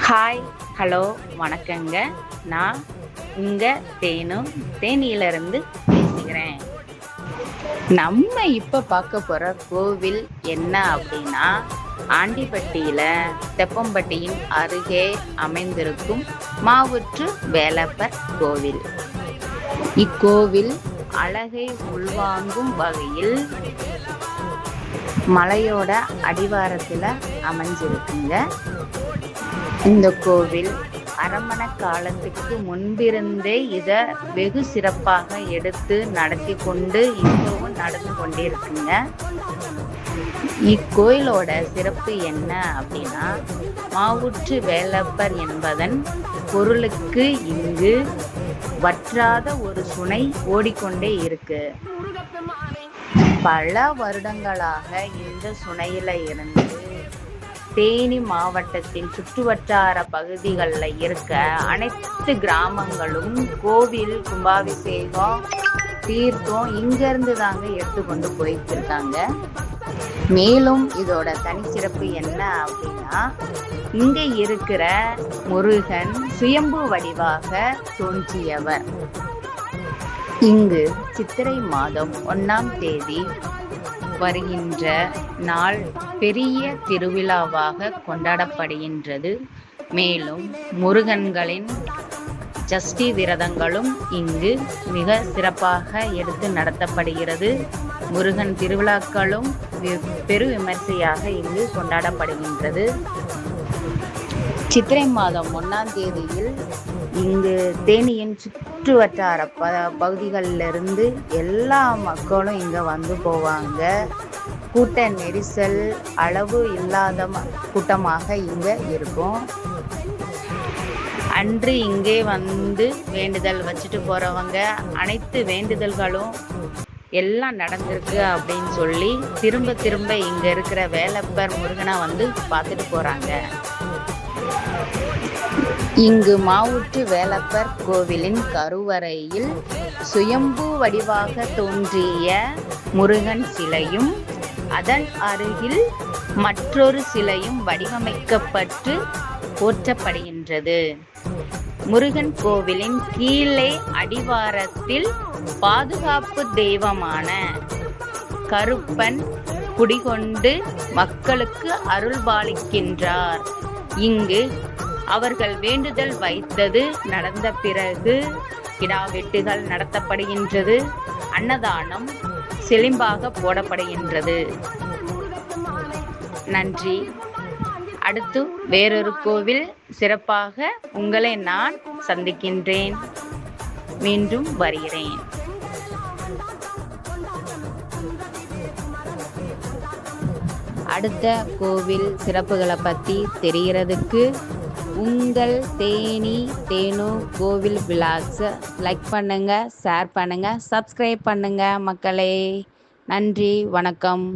Hi, hello, வணக்கங்க. நான் உங்கள் தேனியிலிருந்து பேசுகிறேன். நம்ம இப்போ பார்க்க போகிற கோவில் என்ன அப்படின்னா, ஆண்டிப்பட்டியில் தெப்பம்பட்டியின் அருகே அமைந்திருக்கும் மாவுற்று வேலப்பர் கோவில். இக்கோவில் அழகை உள்வாங்கும் வகையில் மலையோட அடிவாரத்தில் அமைஞ்சிருக்குங்க. இந்த கோவில் அரமண காலத்துக்கு முன்பிருந்தே இதை வெகு சிறப்பாக எடுத்து நடத்தி கொண்டு இப்பவும் நடந்து கொண்டே இருக்குங்க. இக்கோயிலோட சிறப்பு என்ன அப்படின்னா, மாவுற்று வேலப்பர் என்பதன் பொருளுக்கு இங்கு வற்றாத ஒரு சுனை ஓடிக்கொண்டே இருக்கு. பல வருடங்களாக இந்த சுனையில இருந்து தேனி மாவட்டத்தின் சுற்றுவட்டார பகுதிகளில் இருக்க அனைத்து கிராமங்களும் கோவில் கும்பாபிஷேகம் தீர்த்தம் இங்கிருந்து தாங்க எடுத்துக்கொண்டு போயிட்டு இருக்காங்க. மேலும் இதோட தனிச்சிறப்பு என்ன அப்படின்னா, இங்க இருக்கிற முருகன் சுயம்பு வடிவாக தோன்றியவர். இங்கு சித்திரை மாதம் 1ஆம் தேதி வருகின்ற நாள் பெரிய திருவிழாவாக கொண்டாடப்படுகின்றது. மேலும் முருகன்களின் சஷ்டி விரதங்களும் இங்கு மிக சிறப்பாக எடுத்து நடத்தப்படுகிறது. முருகன் திருவிழாக்களும் பெரு விமர்சையாக இங்கு கொண்டாடப்படுகின்றது. சித்திரை மாதம் 1ஆம் தேதியில் இங்கு தேனியின் சுற்று வட்டார பகுதிகளிலிருந்து எல்லா மக்களும் இங்கே வந்து போவாங்க. கூட்ட நெரிசல் அளவு இல்லாத கூட்டமாக இங்கே இருக்கும். அன்று இங்கே வந்து வேண்டுதல் வச்சுட்டு போகிறவங்க அனைத்து வேண்டுதல்களும் எல்லாம் நடந்திருக்கு அப்படின்னு சொல்லி திரும்ப திரும்ப இங்கே இருக்கிற வேலப்பர் முருகனை வந்து பார்த்துட்டு போகிறாங்க. இங்கு மாவுற்று வேலப்பர் கோவிலின் கருவறையில் சுயம்பு வடிவாக தோன்றிய முருகன் சிலையும் அதன் அருகில் மற்றொரு சிலையும் வடிவமைக்கப்பட்டு போற்றப்படுகின்றது. முருகன் கோவிலின் கீழே அடிவாரத்தில் பாதுகாப்பு தெய்வமான கருப்பன் குடிகொண்டு மக்களுக்கு அருள்பாலிக்கின்றார். இங்கு அவர்கள் வேண்டுதல் வைத்தது நடந்த பிறகு கிடாவெட்டுகள் நடத்தப்படுகின்றது. அன்னதானம் செழிம்பாக போடப்படுகின்றது. நன்றி. அடுத்து வேறொரு கோவில் சிறப்பாக உங்களை நான் சந்திக்கின்றேன். மீண்டும் வருகிறேன். அடுத்த கோவில் சிறப்புகளை பற்றி தெரிகிறதுக்கு உங்கள் தேனு கோவில் விலாக்ஸை லைக் பண்ணுங்கள், ஷேர் பண்ணுங்கள், சப்ஸ்கிரைப் பண்ணுங்கள் மக்களே. நன்றி, வணக்கம்.